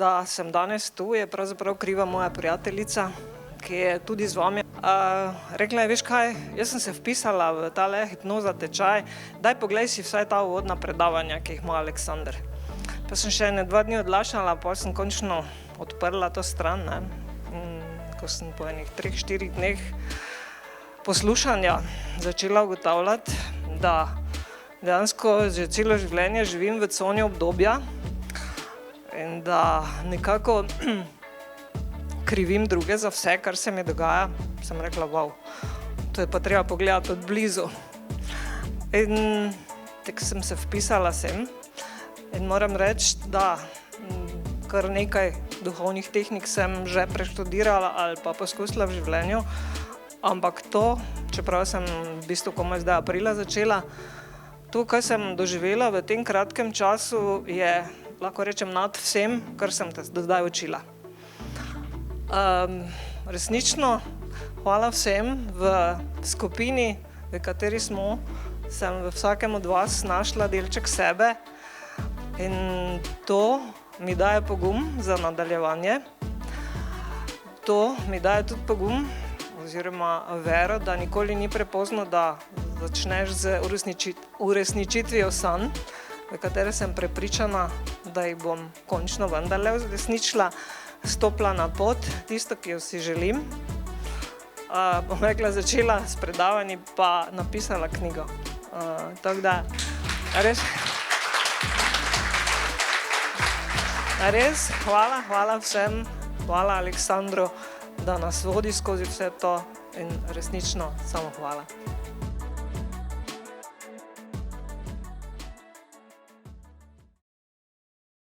da sem danes tu, je pravzaprav kriva moja prijateljica, ki je tudi z vami. Rekla je, veš kaj, jaz sem se vpisala v tale hipnoza tečaj, daj poglej si vsaj ta uvodna predavanja, ki jih ima Aleksander. Pa sem še 2 dni odlašala, pa sem končno odprla to stran, ne. Ko sem po enih 3-4 dneh poslušanja začela ugotavljati, da dejansko že celo življenje živim v coni obdobja in da nekako krivim druge za vse, kar se mi dogaja, sem rekla, wow, to je pa treba pogledati od blizu. In tako sem se vpisala sem in moram reči, da kar nekaj duhovnih tehnik sem že preštudirala ali pa poskusila v življenju, ampak to, čeprav sem v bistvu komaj zdaj aprila začela, to, kar sem doživela v tem kratkem času, je, lahko rečem, nad vsem, kar sem te do zdaj učila. Resnično, hvala vsem v skupini, v kateri smo, sem v vsakem od vas našla delček sebe in to mi daje pogum za nadaljevanje. To mi daje tudi pogum oziroma vero, da nikoli ni prepozno, da začneš z uresničitvijo sanj, v katere sem prepričana, da jih bom končno vendarle uresničila, stopila na pot, tisto, ki jo si želim. Bom rekla, začela s predavanji, pa napisala knjigo. Tako da, res, hvala vsem, hvala Aleksandru, da nas vodi skozi vse to in resnično samo hvala.